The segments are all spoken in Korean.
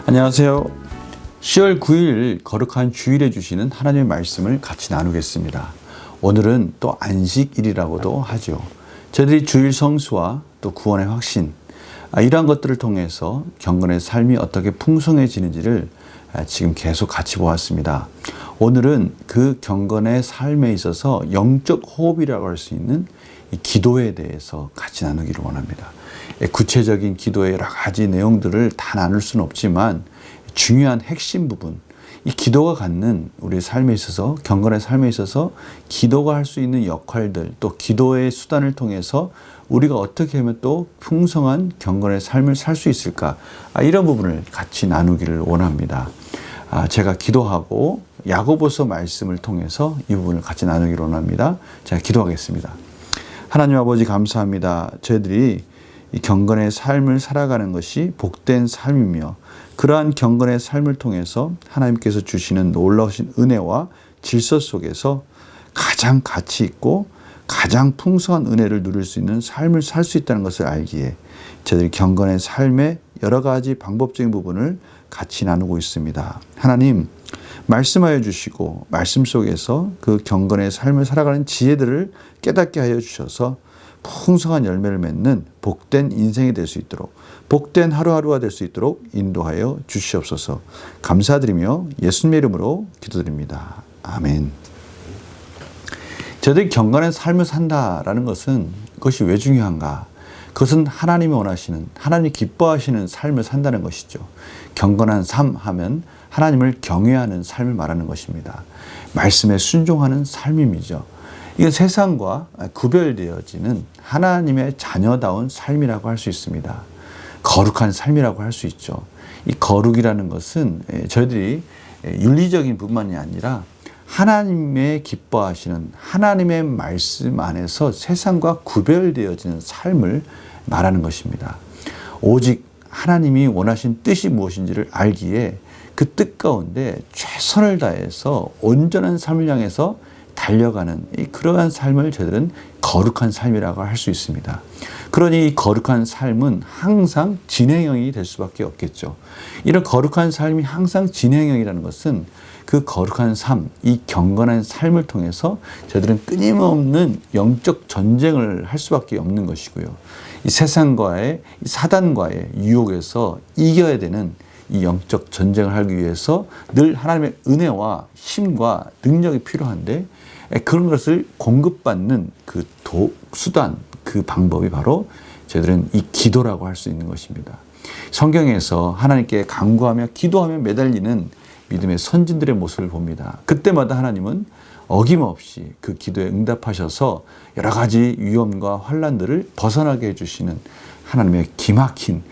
안녕하세요. 10월 9일 거룩한 주일에 주시는 하나님의 말씀을 같이 나누겠습니다. 오늘은 또 안식일이라고도 하죠. 저희들이 주일 성수와 또 구원의 확신, 이러한 것들을 통해서 경건의 삶이 어떻게 풍성해지는지를 지금 계속 같이 보았습니다. 오늘은 그 경건의 삶에 있어서 영적 호흡이라고 할 수 있는 이 기도에 대해서 같이 나누기를 원합니다. 구체적인 기도의 여러 가지 내용들을 다 나눌 수는 없지만 중요한 핵심 부분, 이 기도가 갖는 우리 삶에 있어서, 경건의 삶에 있어서 기도가 할 수 있는 역할들, 또 기도의 수단을 통해서 우리가 어떻게 하면 또 풍성한 경건의 삶을 살 수 있을까, 이런 부분을 같이 나누기를 원합니다. 제가 기도하고 야고보서 말씀을 통해서 이 부분을 같이 나누기를 원합니다. 제가 기도하겠습니다. 하나님 아버지 감사합니다. 저희들이 이 경건의 삶을 살아가는 것이 복된 삶이며, 그러한 경건의 삶을 통해서 하나님께서 주시는 놀라우신 은혜와 질서 속에서 가장 가치 있고 가장 풍성한 은혜를 누릴 수 있는 삶을 살 수 있다는 것을 알기에 저희들이 경건의 삶의 여러 가지 방법적인 부분을 같이 나누고 있습니다. 하나님, 말씀하여 주시고 말씀 속에서 그 경건의 삶을 살아가는 지혜들을 깨닫게 하여 주셔서 풍성한 열매를 맺는 복된 인생이 될 수 있도록, 복된 하루하루가 될 수 있도록 인도하여 주시옵소서. 감사드리며 예수님의 이름으로 기도드립니다. 아멘. 저들이 경건한 삶을 산다라는 것은, 그것이 왜 중요한가? 그것은 하나님이 원하시는, 하나님이 기뻐하시는 삶을 산다는 것이죠. 경건한 삶 하면 하나님을 경외하는 삶을 말하는 것입니다. 말씀에 순종하는 삶임이죠. 이건 세상과 구별되어지는 하나님의 자녀다운 삶이라고 할 수 있습니다. 거룩한 삶이라고 할 수 있죠. 이 거룩이라는 것은 저희들이 윤리적인 뿐만이 아니라 하나님의 기뻐하시는 하나님의 말씀 안에서 세상과 구별되어지는 삶을 말하는 것입니다. 오직 하나님이 원하신 뜻이 무엇인지를 알기에 그 뜻 가운데 최선을 다해서 온전한 삶을 향해서 달려가는 그러한 삶을 저희들은 거룩한 삶이라고 할 수 있습니다. 그러니 이 거룩한 삶은 항상 진행형이 될 수밖에 없겠죠. 이런 거룩한 삶이 항상 진행형이라는 것은 그 거룩한 삶, 이 경건한 삶을 통해서 저희들은 끊임없는 영적 전쟁을 할 수밖에 없는 것이고요. 이 세상과의, 이 사단과의 유혹에서 이겨야 되는 이 영적 전쟁을 하기 위해서 늘 하나님의 은혜와 힘과 능력이 필요한데, 그런 것을 공급받는 그 수단, 그 방법이 바로 저희들은 이 기도라고 할 수 있는 것입니다. 성경에서 하나님께 간구하며 기도하며 매달리는 믿음의 선진들의 모습을 봅니다. 그때마다 하나님은 어김없이 그 기도에 응답하셔서 여러 가지 위험과 환난들을 벗어나게 해주시는 하나님의 기막힌,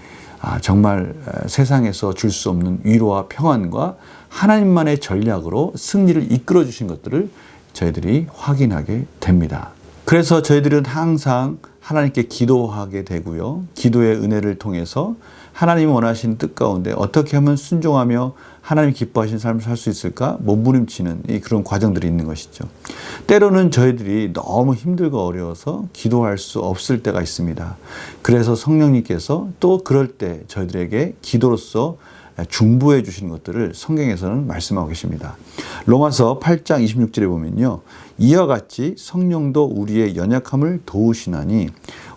정말 세상에서 줄 수 없는 위로와 평안과 하나님만의 전략으로 승리를 이끌어 주신 것들을 저희들이 확인하게 됩니다. 그래서 저희들은 항상 하나님께 기도하게 되고요. 기도의 은혜를 통해서 하나님이 원하시는 뜻 가운데 어떻게 하면 순종하며 하나님 기뻐하시는 삶을 살 수 있을까? 몸부림치는 그런 과정들이 있는 것이죠. 때로는 저희들이 너무 힘들고 어려워서 기도할 수 없을 때가 있습니다. 그래서 성령님께서 또 그럴 때 저희들에게 기도로서 중보해 주시는 것들을 성경에서는 말씀하고 계십니다. 로마서 8장 26절에 보면요, 이와 같이 성령도 우리의 연약함을 도우시나니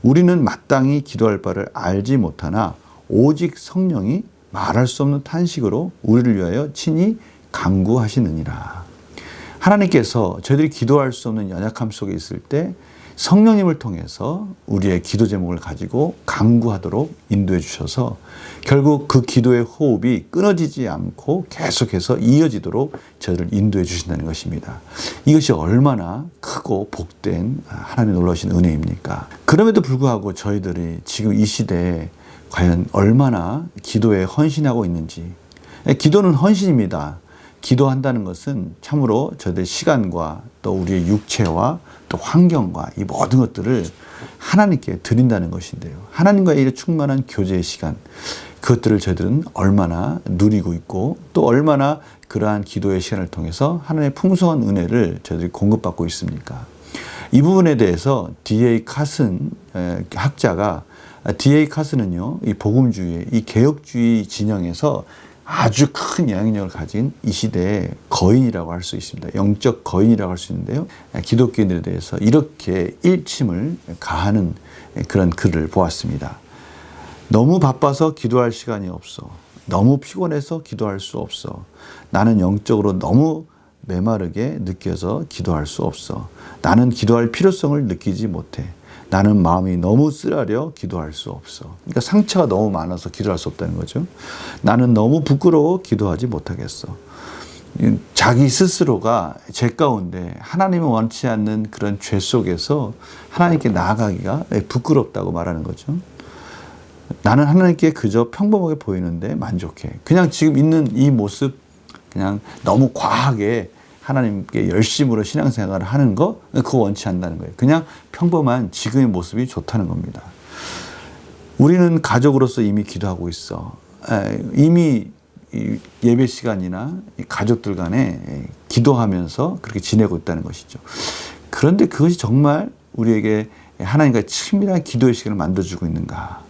우리는 마땅히 기도할 바를 알지 못하나 오직 성령이 말할 수 없는 탄식으로 우리를 위하여 친히 간구하시느니라. 하나님께서 저희들이 기도할 수 없는 연약함 속에 있을 때 성령님을 통해서 우리의 기도 제목을 가지고 간구하도록 인도해 주셔서 결국 그 기도의 호흡이 끊어지지 않고 계속해서 이어지도록 저희를 인도해 주신다는 것입니다. 이것이 얼마나 크고 복된 하나님의 놀라우신 은혜입니까? 그럼에도 불구하고 저희들이 지금 이 시대에 과연 얼마나 기도에 헌신하고 있는지. 기도는 헌신입니다. 기도한다는 것은 참으로 저희들의 시간과 또 우리의 육체와 또 환경과 이 모든 것들을 하나님께 드린다는 것인데요. 하나님과의 이 충만한 교제의 시간, 그것들을 저희들은 얼마나 누리고 있고 또 얼마나 그러한 기도의 시간을 통해서 하나님의 풍성한 은혜를 저희들이 공급받고 있습니까? 이 부분에 대해서 D.A. 카슨 학자가 D.A. 카슨은요, 이 복음주의, 이 개혁주의 진영에서 아주 큰 영향력을 가진 이 시대의 거인이라고 할 수 있습니다. 영적 거인이라고 할 수 있는데요. 기독교인들에 대해서 이렇게 일침을 가하는 그런 글을 보았습니다. 너무 바빠서 기도할 시간이 없어. 너무 피곤해서 기도할 수 없어. 나는 영적으로 너무 메마르게 느껴서 기도할 수 없어. 나는 기도할 필요성을 느끼지 못해. 나는 마음이 너무 쓰라려 기도할 수 없어. 그러니까 상처가 너무 많아서 기도할 수 없다는 거죠. 나는 너무 부끄러워 기도하지 못하겠어. 자기 스스로가 죄 가운데 하나님을 원치 않는 그런 죄 속에서 하나님께 나아가기가 부끄럽다고 말하는 거죠. 나는 하나님께 그저 평범하게 보이는데 만족해. 그냥 지금 있는 이 모습 그냥 너무 과하게 하나님께 열심으로 신앙생활을 하는 거 그거 원치 않는다는 거예요. 그냥 평범한 지금의 모습이 좋다는 겁니다. 우리는 가족으로서 이미 기도하고 있어. 이미 예배 시간이나 가족들 간에 기도하면서 그렇게 지내고 있다는 것이죠. 그런데 그것이 정말 우리에게 하나님과 친밀한 기도의 시간을 만들어주고 있는가?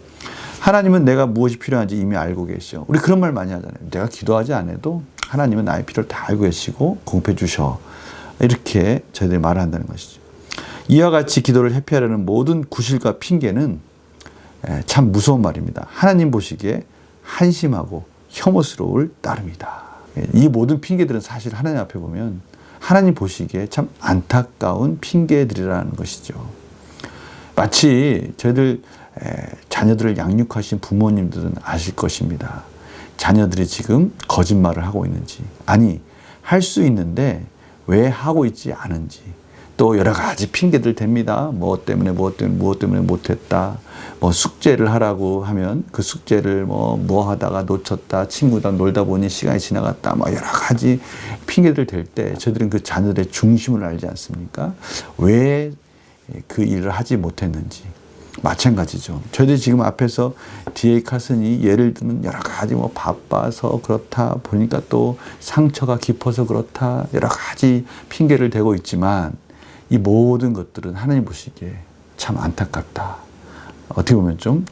하나님은 내가 무엇이 필요한지 이미 알고 계셔. 우리 그런 말 많이 하잖아요. 내가 기도하지 않아도 하나님은 나의 필요를 다 알고 계시고 공급해 주셔. 이렇게 저희들이 말을 한다는 것이죠. 이와 같이 기도를 회피하려는 모든 구실과 핑계는 참 무서운 말입니다. 하나님 보시기에 한심하고 혐오스러울 따름이다. 이 모든 핑계들은 사실 하나님 앞에 보면 하나님 보시기에 참 안타까운 핑계들이라는 것이죠. 마치 저희들 자녀들을 양육하신 부모님들은 아실 것입니다. 자녀들이 지금 거짓말을 하고 있는지, 아니 할 수 있는데 왜 하고 있지 않은지, 또 여러 가지 핑계들 댑니다. 무엇 때문에 못했다. 뭐 숙제를 하라고 하면 그 숙제를 뭐 하다가 놓쳤다. 친구랑 놀다 보니 시간이 지나갔다. 뭐 여러 가지 핑계들 댈 때 저희들은 그 자녀들의 중심을 알지 않습니까? 왜 그 일을 하지 못했는지. 마찬가지죠. 저희들이 지금 앞에서 D.A. 카슨이 예를 들면 여러 가지 바빠서 그렇다, 보니까 또 상처가 깊어서 그렇다, 여러 가지 핑계를 대고 있지만 이 모든 것들은 하나님 보시기에 참 안타깝다. 어떻게 보면 좀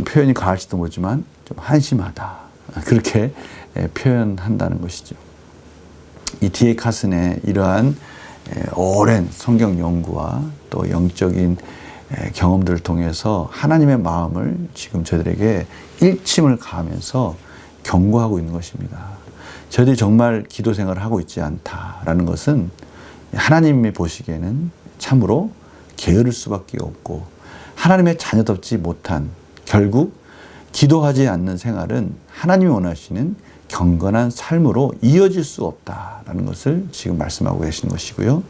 표현이 가할지도 모르지만 좀 한심하다. 그렇게 표현한다는 것이죠. 이 D.A. 카슨의 이러한 오랜 성경 연구와 또 영적인 경험들을 통해서 하나님의 마음을 지금 저희들에게 일침을 가하면서 경고하고 있는 것입니다. 저희들이 정말 기도 생활을 하고 있지 않다라는 것은 하나님이 보시기에는 참으로 게으를 수밖에 없고 하나님의 자녀답지 못한, 결국 기도하지 않는 생활은 하나님이 원하시는 경건한 삶으로 이어질 수 없다라는 것을 지금 말씀하고 계시는 것이고요.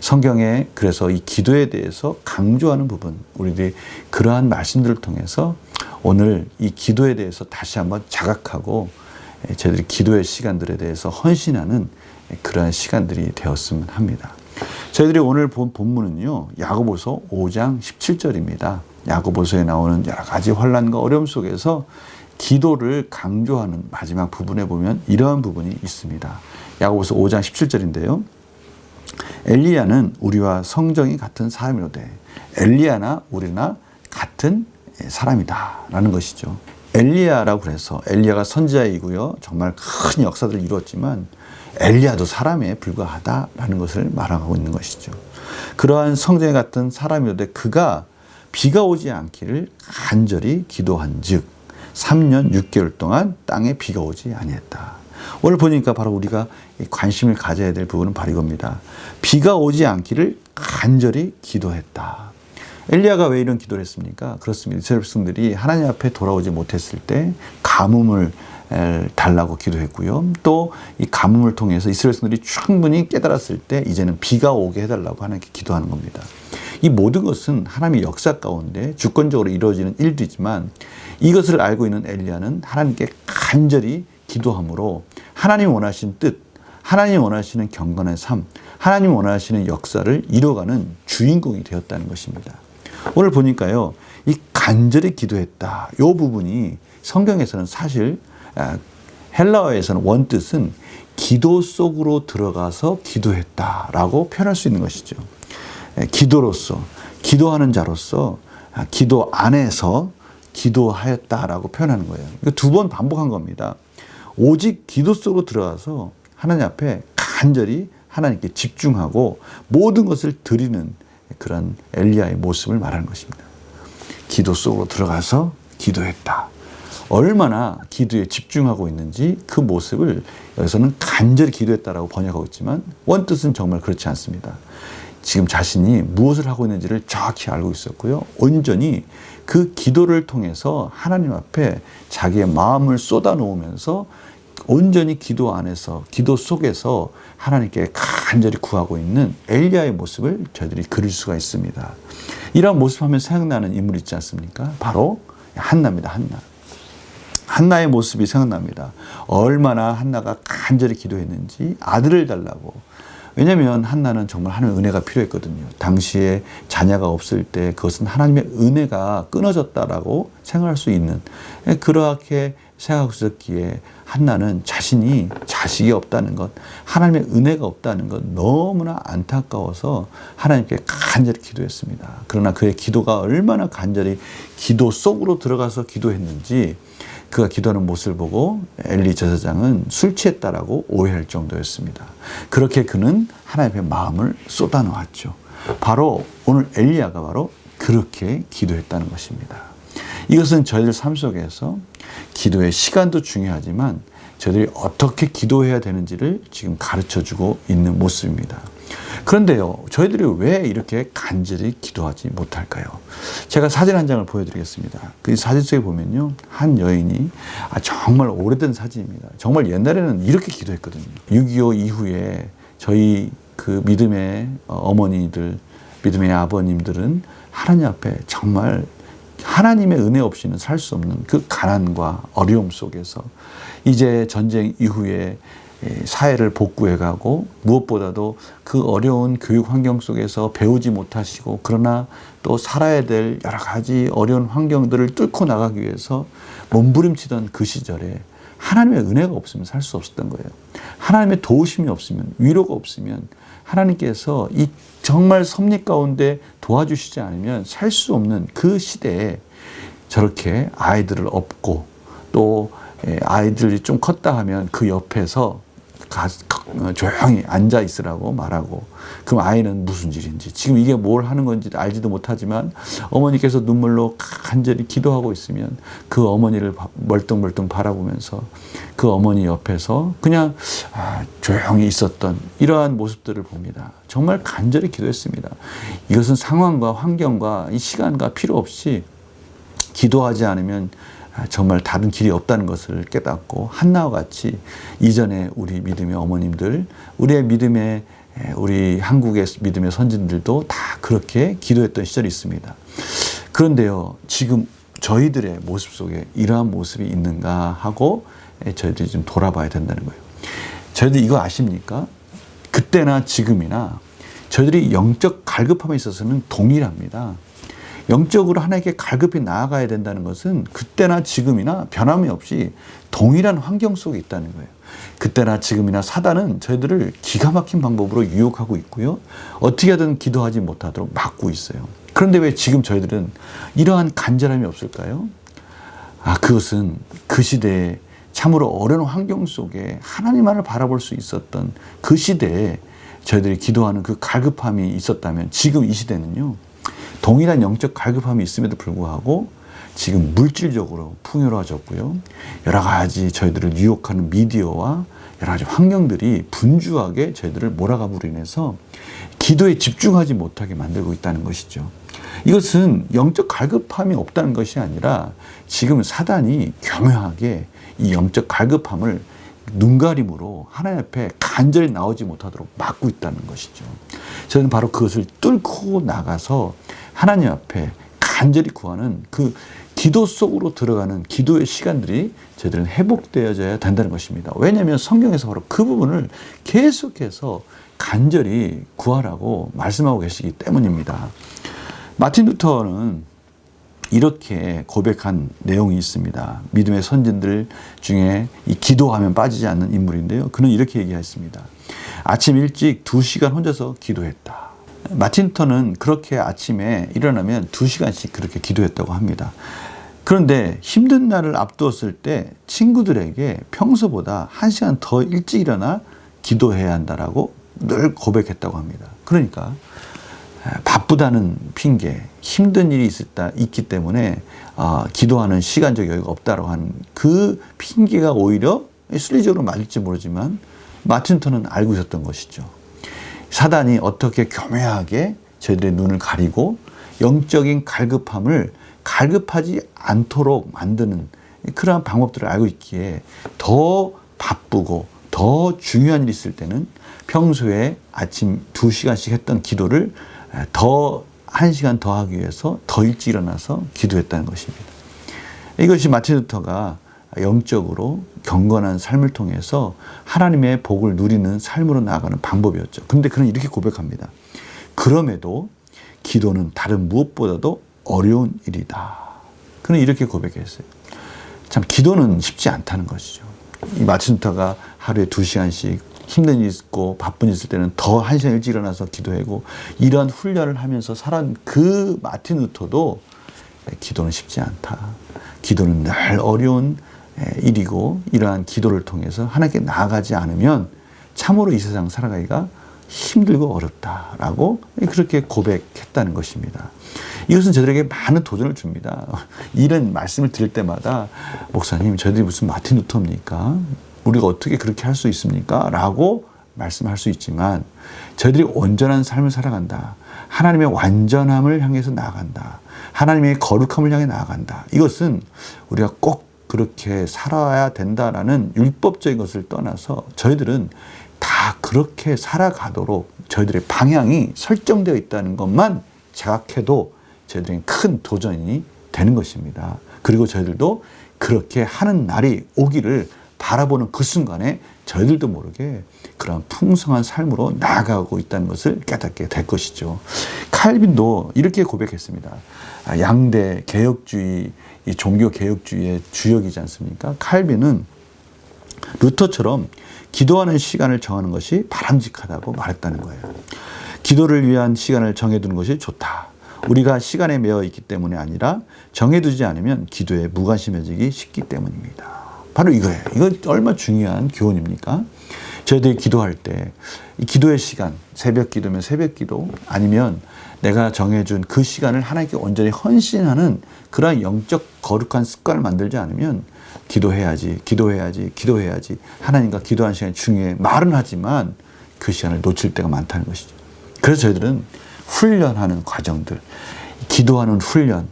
성경에 그래서 이 기도에 대해서 강조하는 부분, 우리들이 그러한 말씀들을 통해서 오늘 이 기도에 대해서 다시 한번 자각하고 저희들이 기도의 시간들에 대해서 헌신하는 그러한 시간들이 되었으면 합니다. 저희들이 오늘 본 본문은요, 야고보서 5장 17절입니다. 야고보서에 나오는 여러 가지 환난과 어려움 속에서 기도를 강조하는 마지막 부분에 보면 이러한 부분이 있습니다. 야고보서 5장 17절인데요. 엘리야는 우리와 성정이 같은 사람이로되 엘리야나 우리나 같은 사람이다 라는 것이죠. 엘리야라고 해서 엘리야가 선지자이고요, 정말 큰 역사들을 이루었지만 엘리야도 사람에 불과하다라는 것을 말하고 있는 것이죠. 그러한 성정이 같은 사람이로되 그가 비가 오지 않기를 간절히 기도한 즉 3년 6개월 동안 땅에 비가 오지 아니했다. 오늘 보니까 바로 우리가 관심을 가져야 될 부분은 바로 이겁니다. 비가 오지 않기를 간절히 기도했다. 엘리야가 왜 이런 기도를 했습니까? 그렇습니다. 이스라엘 백성들이 하나님 앞에 돌아오지 못했을 때 가뭄을 달라고 기도했고요. 또 이 가뭄을 통해서 이스라엘 백성들이 충분히 깨달았을 때 이제는 비가 오게 해달라고 하나님께 기도하는 겁니다. 이 모든 것은 하나님의 역사 가운데 주권적으로 이루어지는 일들이지만 이것을 알고 있는 엘리야는 하나님께 간절히 기도함으로 하나님이 원하시는 뜻, 하나님이 원하시는 경건한 삶, 하나님이 원하시는 역사를 이뤄가는 주인공이 되었다는 것입니다. 오늘 보니까요, 이 간절히 기도했다, 이 부분이 성경에서는 사실 헬라어에서는 원뜻은 기도 속으로 들어가서 기도했다라고 표현할 수 있는 것이죠. 기도로서, 기도하는 자로서 기도 안에서 기도하였다라고 표현하는 거예요. 두 번 반복한 겁니다. 오직 기도 속으로 들어가서 하나님 앞에 간절히 하나님께 집중하고 모든 것을 드리는 그런 엘리야의 모습을 말하는 것입니다. 기도 속으로 들어가서 기도했다. 얼마나 기도에 집중하고 있는지 그 모습을 여기서는 간절히 기도했다라고 번역하고 있지만 원뜻은 정말 그렇지 않습니다. 지금 자신이 무엇을 하고 있는지를 정확히 알고 있었고요. 온전히 그 기도를 통해서 하나님 앞에 자기의 마음을 쏟아놓으면서 온전히 기도 안에서, 기도 속에서 하나님께 간절히 구하고 있는 엘리야의 모습을 저희들이 그릴 수가 있습니다. 이런 모습하면 생각나는 인물이 있지 않습니까? 바로 한나입니다. 한나의 모습이 생각납니다. 얼마나 한나가 간절히 기도했는지 아들을 달라고. 왜냐하면 한나는 정말 하나님의 은혜가 필요했거든요. 당시에 자녀가 없을 때 그것은 하나님의 은혜가 끊어졌다라고 생각할 수 있는, 그렇게 생각하고 있었기에 한나는 자신이 자식이 없다는 것, 하나님의 은혜가 없다는 것 너무나 안타까워서 하나님께 간절히 기도했습니다. 그러나 그의 기도가 얼마나 간절히 기도 속으로 들어가서 기도했는지 그가 기도하는 모습을 보고 엘리 제사장은 술 취했다라고 오해할 정도였습니다. 그렇게 그는 하나님의 마음을 쏟아놓았죠. 바로 오늘 엘리야가 바로 그렇게 기도했다는 것입니다. 이것은 저희들 삶 속에서 기도의 시간도 중요하지만 저희들이 어떻게 기도해야 되는지를 지금 가르쳐주고 있는 모습입니다. 그런데요, 저희들이 왜 이렇게 간절히 기도하지 못할까요? 제가 사진 한 장을 보여드리겠습니다. 그 사진 속에 보면요, 한 여인이 정말 오래된 사진입니다. 정말 옛날에는 이렇게 기도했거든요. 6.25 이후에 저희 그 믿음의 어머니들, 믿음의 아버님들은 하나님 앞에 정말 하나님의 은혜 없이는 살 수 없는 그 가난과 어려움 속에서 이제 전쟁 이후에 사회를 복구해가고 무엇보다도 그 어려운 교육 환경 속에서 배우지 못하시고 그러나 또 살아야 될 여러 가지 어려운 환경들을 뚫고 나가기 위해서 몸부림치던 그 시절에 하나님의 은혜가 없으면 살 수 없었던 거예요. 하나님의 도우심이 없으면, 위로가 없으면 하나님께서 이 정말 섭리 가운데 도와주시지 않으면 살 수 없는 그 시대에 저렇게 아이들을 업고 또 아이들이 좀 컸다 하면 그 옆에서 조용히 앉아 있으라고 말하고, 그럼 아이는 무슨 일인지 지금 이게 뭘 하는 건지 알지도 못하지만 어머니께서 눈물로 간절히 기도하고 있으면 그 어머니를 멀뚱멀뚱 바라보면서 그 어머니 옆에서 그냥 조용히 있었던 이러한 모습들을 봅니다. 정말 간절히 기도했습니다. 이것은 상황과 환경과 이 시간과 필요 없이 기도하지 않으면 정말 다른 길이 없다는 것을 깨닫고 한나와 같이 이전에 우리 믿음의 어머님들, 우리 한국의 믿음의 선진들도 다 그렇게 기도했던 시절이 있습니다. 그런데요, 지금 저희들의 모습 속에 이러한 모습이 있는가 하고 저희들이 좀 돌아봐야 된다는 거예요. 저희들 이거 아십니까? 그때나 지금이나 저희들이 영적 갈급함에 있어서는 동일합니다. 영적으로 하나님께 갈급히 나아가야 된다는 것은 그때나 지금이나 변함이 없이 동일한 환경 속에 있다는 거예요. 그때나 지금이나 사단은 저희들을 기가 막힌 방법으로 유혹하고 있고요. 어떻게 하든 기도하지 못하도록 막고 있어요. 그런데 왜 지금 저희들은 이러한 간절함이 없을까요? 그것은 그 시대에 참으로 어려운 환경 속에 하나님만을 바라볼 수 있었던 그 시대에 저희들이 기도하는 그 갈급함이 있었다면 지금 이 시대는요, 동일한 영적 갈급함이 있음에도 불구하고 지금 물질적으로 풍요로워졌고요. 여러 가지 저희들을 유혹하는 미디어와 여러 가지 환경들이 분주하게 저희들을 몰아감으로 인해서 기도에 집중하지 못하게 만들고 있다는 것이죠. 이것은 영적 갈급함이 없다는 것이 아니라 지금 사단이 교묘하게 이 영적 갈급함을 눈가림으로 하나님 앞에 간절히 나오지 못하도록 막고 있다는 것이죠. 저는 바로 그것을 뚫고 나가서 하나님 앞에 간절히 구하는 그 기도 속으로 들어가는 기도의 시간들이 저희들은 회복되어져야 된다는 것입니다. 왜냐하면 성경에서 바로 그 부분을 계속해서 간절히 구하라고 말씀하고 계시기 때문입니다. 마틴 루터는 이렇게 고백한 내용이 있습니다. 믿음의 선진들 중에 이 기도하면 빠지지 않는 인물인데요. 그는 이렇게 얘기했습니다. 아침 일찍 2시간 혼자서 기도했다. 마틴 루터는 그렇게 아침에 일어나면 2시간씩 그렇게 기도했다고 합니다. 그런데 힘든 날을 앞두었을 때 친구들에게 평소보다 1시간 더 일찍 일어나 기도해야 한다라고 늘 고백했다고 합니다. 그러니까 바쁘다는 핑계, 힘든 일이 있기 때문에 기도하는 시간적 여유가 없다고 하는 그 핑계가 오히려 순리적으로 맞을지 모르지만 마틴 루터는 알고 있었던 것이죠. 사단이 어떻게 교묘하게 저희들의 눈을 가리고 영적인 갈급함을 갈급하지 않도록 만드는 그러한 방법들을 알고 있기에 더 바쁘고 더 중요한 일이 있을 때는 평소에 아침 2시간씩 했던 기도를 더 1시간 더 하기 위해서 더 일찍 일어나서 기도했다는 것입니다. 이것이 마틴 루터가 영적으로 경건한 삶을 통해서 하나님의 복을 누리는 삶으로 나아가는 방법이었죠. 그런데 그는 이렇게 고백합니다. 그럼에도 기도는 다른 무엇보다도 어려운 일이다. 그는 이렇게 고백했어요. 참 기도는 쉽지 않다는 것이죠. 이 마틴 루터가 하루에 2시간씩 힘든 일이 있고 바쁜 일이 있을 때는 더 1시간 일찍 일어나서 기도하고 이러한 훈련을 하면서 살아온 그 마틴 루터도 기도는 쉽지 않다. 기도는 늘 어려운 일이고 이러한 기도를 통해서 하나님께 나아가지 않으면 참으로 이 세상 살아가기가 힘들고 어렵다라고 그렇게 고백했다는 것입니다. 이것은 저들에게 많은 도전을 줍니다. 이런 말씀을 드릴 때마다 목사님 저희들이 무슨 마틴 루터입니까? 우리가 어떻게 그렇게 할 수 있습니까? 라고 말씀할 수 있지만 저희들이 온전한 삶을 살아간다. 하나님의 완전함을 향해서 나아간다. 하나님의 거룩함을 향해 나아간다. 이것은 우리가 꼭 그렇게 살아야 된다라는 율법적인 것을 떠나서 저희들은 다 그렇게 살아가도록 저희들의 방향이 설정되어 있다는 것만 자각해도 저희들에게 큰 도전이 되는 것입니다. 그리고 저희들도 그렇게 하는 날이 오기를 바라보는 그 순간에 저희들도 모르게 그런 풍성한 삶으로 나아가고 있다는 것을 깨닫게 될 것이죠. 칼빈도 이렇게 고백했습니다. 양대 개혁주의, 이 종교 개혁주의의 주역이지 않습니까? 칼빈은 루터처럼 기도하는 시간을 정하는 것이 바람직하다고 말했다는 거예요. 기도를 위한 시간을 정해두는 것이 좋다. 우리가 시간에 매여 있기 때문이 아니라 정해두지 않으면 기도에 무관심해지기 쉽기 때문입니다. 바로 이거예요. 이거 얼마나 중요한 교훈입니까? 저희들이 기도할 때 이 기도의 시간, 새벽 기도면 새벽 기도 아니면 내가 정해준 그 시간을 하나님께 온전히 헌신하는 그러한 영적 거룩한 습관을 만들지 않으면 기도해야지 하나님과 기도하는 시간이 중요해 말은 하지만 그 시간을 놓칠 때가 많다는 것이죠. 그래서 저희들은 훈련하는 과정들, 기도하는 훈련,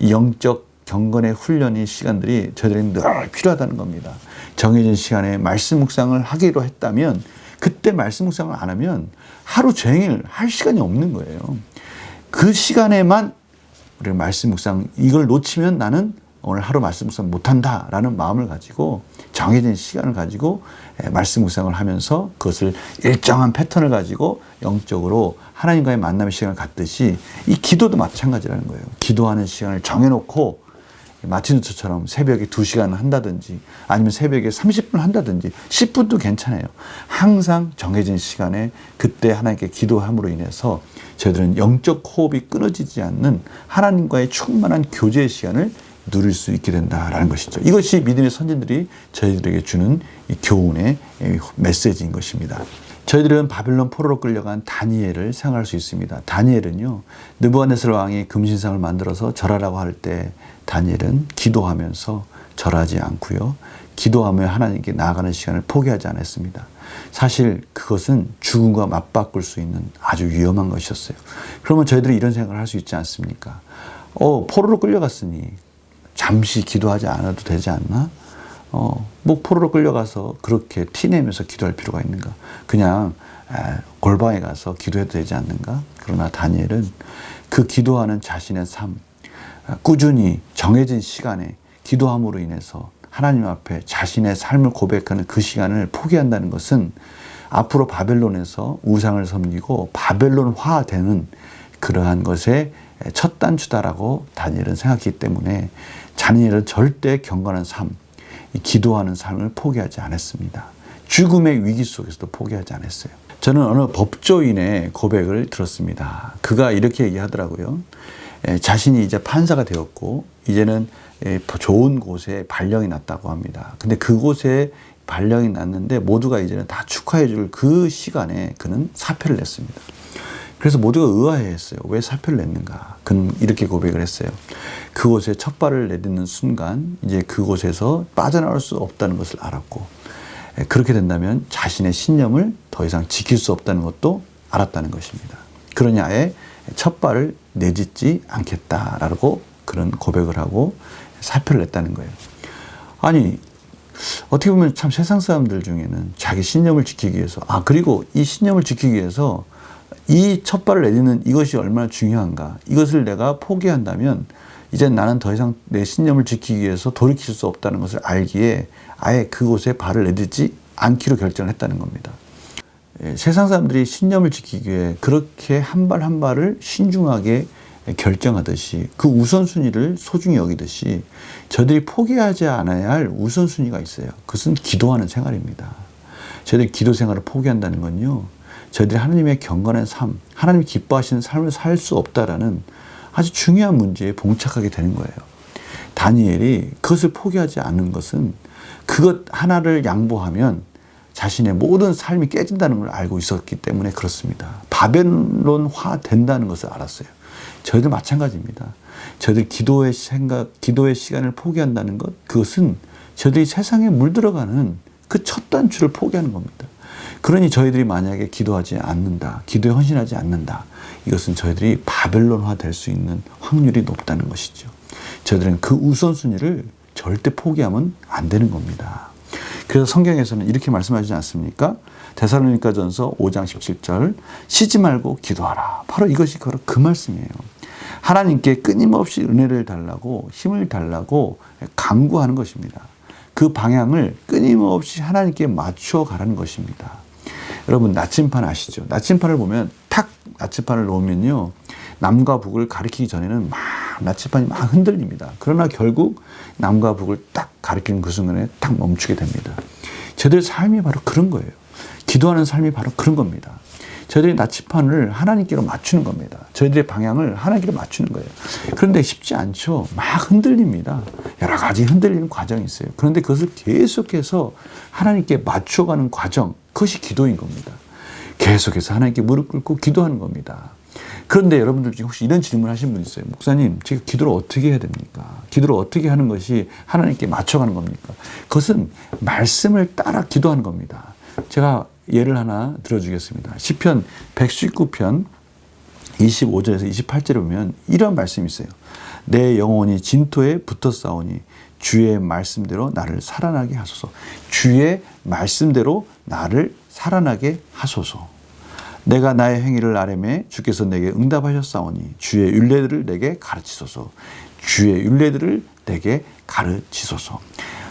영적 경건의 훈련의 시간들이 저희들이 늘 필요하다는 겁니다. 정해진 시간에 말씀 묵상을 하기로 했다면 그때 말씀 묵상을 안 하면 하루 종일 할 시간이 없는 거예요. 그 시간에만 우리가 말씀 묵상 이걸 놓치면 나는 오늘 하루 말씀 묵상 못한다라는 마음을 가지고 정해진 시간을 가지고 말씀 묵상을 하면서 그것을 일정한 패턴을 가지고 영적으로 하나님과의 만남의 시간을 갖듯이 이 기도도 마찬가지라는 거예요. 기도하는 시간을 정해놓고 마틴 루터처럼 새벽에 2시간 한다든지 아니면 새벽에 30분 한다든지 10분도 괜찮아요. 항상 정해진 시간에 그때 하나님께 기도함으로 인해서 저희들은 영적 호흡이 끊어지지 않는 하나님과의 충만한 교제의 시간을 누릴 수 있게 된다라는 것이죠. 이것이 믿음의 선진들이 저희들에게 주는 이 교훈의 메시지인 것입니다. 저희들은 바벨론 포로로 끌려간 다니엘을 생각할 수 있습니다. 다니엘은요, 느부갓네살 왕이 금신상을 만들어서 절하라고 할 때 다니엘은 기도하면서 절하지 않고요, 기도하며 하나님께 나아가는 시간을 포기하지 않았습니다. 사실 그것은 죽음과 맞바꿀 수 있는 아주 위험한 것이었어요. 그러면 저희들이 이런 생각을 할 수 있지 않습니까? 포로로 끌려갔으니 잠시 기도하지 않아도 되지 않나? 뭐 포로로 끌려가서 그렇게 티내면서 기도할 필요가 있는가? 그냥 골방에 가서 기도해도 되지 않는가? 그러나 다니엘은 그 기도하는 자신의 삶, 꾸준히 정해진 시간에 기도함으로 인해서 하나님 앞에 자신의 삶을 고백하는 그 시간을 포기한다는 것은 앞으로 바벨론에서 우상을 섬기고 바벨론화되는 그러한 것의 첫 단추다라고 다니엘은 생각했기 때문에 다니엘은 절대 경건한 삶, 기도하는 삶을 포기하지 않았습니다. 죽음의 위기 속에서도 포기하지 않았어요. 저는 어느 법조인의 고백을 들었습니다. 그가 이렇게 얘기하더라고요. 자신이 이제 판사가 되었고 이제는 좋은 곳에 발령이 났다고 합니다. 근데 그곳에 발령이 났는데 모두가 이제는 다 축하해 줄 그 시간에 그는 사표를 냈습니다. 그래서 모두가 의아해했어요. 왜 사표를 냈는가? 그는 이렇게 고백을 했어요. 그곳에 첫 발을 내딛는 순간 이제 그곳에서 빠져나올 수 없다는 것을 알았고, 그렇게 된다면 자신의 신념을 더 이상 지킬 수 없다는 것도 알았다는 것입니다. 그러니 아예 첫 발을 내딛지 않겠다라고 그런 고백을 하고 사표를 냈다는 거예요. 아니, 어떻게 보면 참 세상 사람들 중에는 자기 신념을 지키기 위해서, 그리고 이 신념을 지키기 위해서 이 첫 발을 내딛는 이것이 얼마나 중요한가, 이것을 내가 포기한다면 이제 나는 더 이상 내 신념을 지키기 위해서 돌이킬 수 없다는 것을 알기에 아예 그곳에 발을 내딛지 않기로 결정을 했다는 겁니다. 세상 사람들이 신념을 지키기 위해 그렇게 한 발 한 발을 신중하게 결정하듯이 그 우선순위를 소중히 여기듯이 저들이 포기하지 않아야 할 우선순위가 있어요. 그것은 기도하는 생활입니다. 저희들이 기도 생활을 포기한다는 건요, 저희들이 하나님의 경건한 삶, 하나님이 기뻐하시는 삶을 살 수 없다라는 아주 중요한 문제에 봉착하게 되는 거예요. 다니엘이 그것을 포기하지 않는 것은 그것 하나를 양보하면 자신의 모든 삶이 깨진다는 걸 알고 있었기 때문에 그렇습니다. 바벨론화 된다는 것을 알았어요. 저희들 마찬가지입니다. 저희들 기도의 시간을 포기한다는 것, 그것은 저희들이 세상에 물들어가는 그 첫 단추를 포기하는 겁니다. 그러니 저희들이 만약에 기도하지 않는다, 기도에 헌신하지 않는다, 이것은 저희들이 바벨론화 될 수 있는 확률이 높다는 것이죠. 저희들은 그 우선순위를 절대 포기하면 안 되는 겁니다. 그래서 성경에서는 이렇게 말씀하시지 않습니까? 데살로니가전서 5장 17절, 쉬지 말고 기도하라. 바로 이것이 바로 그 말씀이에요. 하나님께 끊임없이 은혜를 달라고, 힘을 달라고 간구하는 것입니다. 그 방향을 끊임없이 하나님께 맞추어 가라는 것입니다. 여러분, 나침판 아시죠? 나침판을 보면 탁 나침판을 놓으면요, 남과 북을 가리키기 전에는 나침판이 막 흔들립니다. 그러나 결국 남과 북을 딱 가리키는 그 순간에 딱 멈추게 됩니다. 저들의 삶이 바로 그런 거예요. 기도하는 삶이 바로 그런 겁니다. 저희들이 나침판을 하나님께로 맞추는 겁니다. 저희들의 방향을 하나님께로 맞추는 거예요. 그런데 쉽지 않죠. 막 흔들립니다. 여러 가지 흔들리는 과정이 있어요. 그런데 그것을 계속해서 하나님께 맞춰가는 과정, 그것이 기도인 겁니다. 계속해서 하나님께 무릎 꿇고 기도하는 겁니다. 그런데 여러분들 중에 혹시 이런 질문을 하신 분 있어요. 목사님, 제가 기도를 어떻게 해야 됩니까? 기도를 어떻게 하는 것이 하나님께 맞춰가는 겁니까? 그것은 말씀을 따라 기도하는 겁니다. 제가 예를 하나 들어주겠습니다. 시편 119편 25절에서 28절에 보면 이런 말씀이 있어요. 내 영혼이 진토에 붙어 싸우니 주의 말씀대로 나를 살아나게 하소서. 주의 말씀대로 나를 살아나게 하소서. 내가 나의 행위를 아뢰매 주께서 내게 응답하셨사오니 주의 율례들을 내게 가르치소서. 주의 율례들을 내게 가르치소서.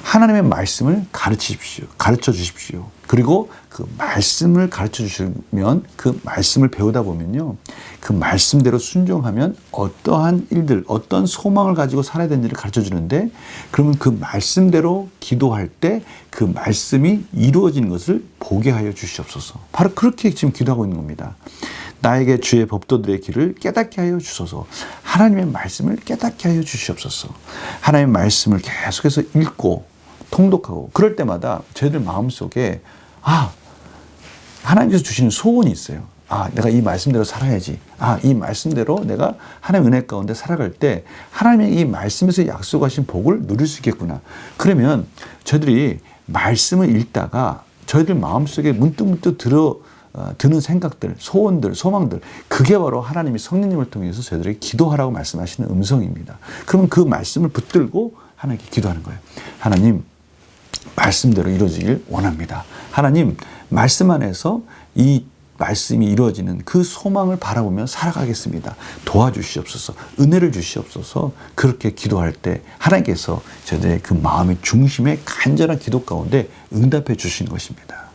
하나님의 말씀을 가르쳐 주십시오. 그리고 그 말씀을 가르쳐 주시면 그 말씀을 배우다 보면요, 그 말씀대로 순종하면 어떠한 일들, 어떤 소망을 가지고 살아야 되는지를 가르쳐 주는데, 그러면 그 말씀대로 기도할 때 그 말씀이 이루어지는 것을 보게 하여 주시옵소서. 바로 그렇게 지금 기도하고 있는 겁니다. 나에게 주의 법도들의 길을 깨닫게 하여 주소서. 하나님의 말씀을 깨닫게 하여 주시옵소서. 하나님의 말씀을 계속해서 읽고 통독하고 그럴 때마다 저희들 마음속에 하나님께서 주시는 소원이 있어요. 내가 이 말씀대로 살아야지. 이 말씀대로 내가 하나님의 은혜 가운데 살아갈 때 하나님의 이 말씀에서 약속하신 복을 누릴 수 있겠구나. 그러면 저희들이 말씀을 읽다가 저희들 마음속에 문득문득 드는 생각들, 소원들, 소망들, 그게 바로 하나님이 성령님을 통해서 저희들에게 기도하라고 말씀하시는 음성입니다. 그러면 그 말씀을 붙들고 하나님께 기도하는 거예요. 하나님, 말씀대로 이루어지길 원합니다. 하나님, 말씀 안에서 이 말씀이 이루어지는 그 소망을 바라보며 살아가겠습니다. 도와주시옵소서. 은혜를 주시옵소서. 그렇게 기도할 때 하나님께서 저희들의 그 마음의 중심에 간절한 기도 가운데 응답해 주시는 것입니다.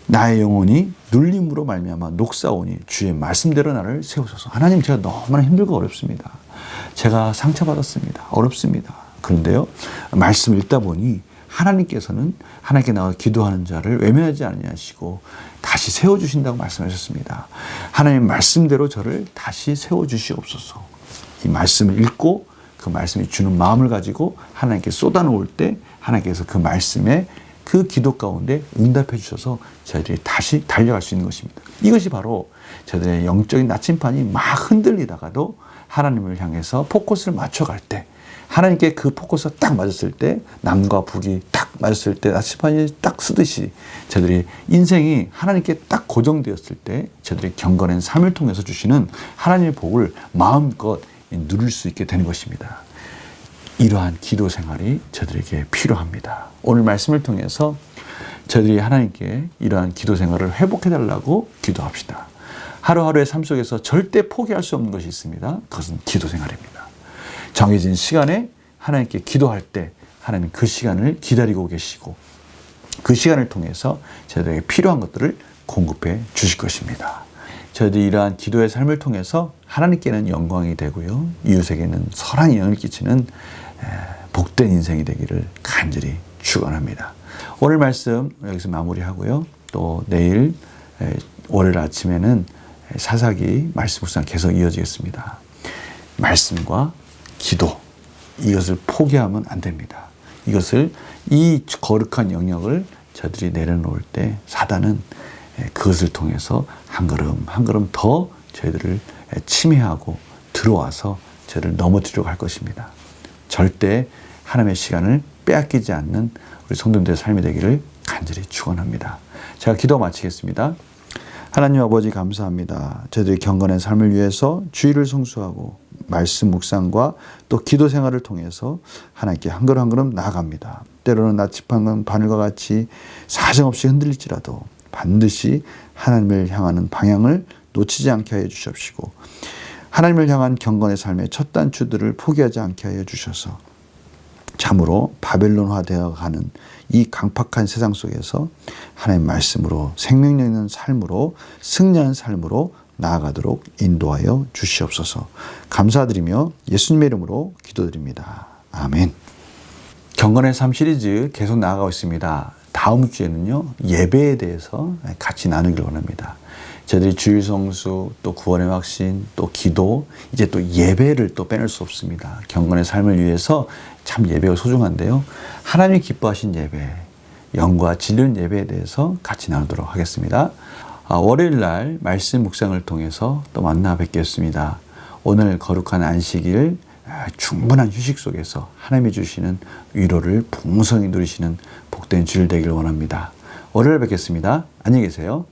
나의 영혼이 눌림으로 말미암아 녹사오니 주의 말씀대로 나를 세우소서. 하나님, 제가 너무나 힘들고 어렵습니다. 제가 상처받았습니다. 어렵습니다. 그런데요, 말씀을 읽다 보니 하나님께서는 하나님께 나와 기도하는 자를 외면하지 아니하시고 다시 세워주신다고 말씀하셨습니다. 하나님 말씀대로 저를 다시 세워주시옵소서. 이 말씀을 읽고 그 말씀이 주는 마음을 가지고 하나님께 쏟아놓을 때 하나님께서 그 말씀에 그 기도 가운데 응답해 주셔서 저희들이 다시 달려갈 수 있는 것입니다. 이것이 바로 저희들의 영적인 나침반이 막 흔들리다가도 하나님을 향해서 포커스를 맞춰갈 때, 하나님께 그 포커스가 딱 맞았을 때, 남과 북이 딱 맞았을 때 나침반이 딱 쓰듯이 저희들이 인생이 하나님께 딱 고정되었을 때 저희들이 경건한 삶을 통해서 주시는 하나님의 복을 마음껏 누릴 수 있게 되는 것입니다. 이러한 기도 생활이 저들에게 필요합니다. 오늘 말씀을 통해서 저희들이 하나님께 이러한 기도 생활을 회복해달라고 기도합시다. 하루하루의 삶 속에서 절대 포기할 수 없는 것이 있습니다. 그것은 기도 생활입니다. 정해진 시간에 하나님께 기도할 때 하나님 그 시간을 기다리고 계시고 그 시간을 통해서 저희들에게 필요한 것들을 공급해 주실 것입니다. 저희들이 이러한 기도의 삶을 통해서 하나님께는 영광이 되고요, 이웃에게는 선한 영향을 끼치는 복된 인생이 되기를 간절히 축원합니다. 오늘 말씀 여기서 마무리하고요. 또 내일 월요일 아침에는 사사기 말씀 묵상 계속 이어지겠습니다. 말씀과 기도, 이것을 포기하면 안 됩니다. 이 거룩한 영역을 저들이 내려놓을 때 사단은 그것을 통해서 한 걸음 한 걸음 더 저희들을 침해하고 들어와서 저희를 넘어뜨리려고 할 것입니다. 절대 하나님의 시간을 빼앗기지 않는 우리 성도님들의 삶이 되기를 간절히 축원합니다. 제가 기도 마치겠습니다. 하나님 아버지 감사합니다. 저희들이 경건한 삶을 위해서 주의를 성수하고 말씀 묵상과 또 기도 생활을 통해서 하나님께 한 걸음 한 걸음 나아갑니다. 때로는 나침반 바늘과 같이 사정없이 흔들릴지라도 반드시 하나님을 향하는 방향을 놓치지 않게 하여 주십시고 하나님을 향한 경건의 삶의 첫 단추들을 포기하지 않게 하여 주셔서 참으로 바벨론화되어 가는 이 강팍한 세상 속에서 하나님 말씀으로 생명력 있는 삶으로 승리하는 삶으로 나아가도록 인도하여 주시옵소서. 감사드리며 예수님의 이름으로 기도드립니다. 아멘. 경건의 삶 시리즈 계속 나아가고 있습니다. 다음 주에는요, 예배에 대해서 같이 나누기를 원합니다. 저희들이 주일 성수, 또 구원의 확신, 또 기도, 이제 또 예배를 또 빼놓을 수 없습니다. 경건의 삶을 위해서 참 예배가 소중한데요. 하나님이 기뻐하신 예배, 영과 진리의 예배에 대해서 같이 나누도록 하겠습니다. 월요일 날 말씀 묵상을 통해서 또 만나 뵙겠습니다. 오늘 거룩한 안식일 충분한 휴식 속에서 하나님이 주시는 위로를 풍성히 누리시는 복된 주일 되기를 원합니다. 월요일 뵙겠습니다. 안녕히 계세요.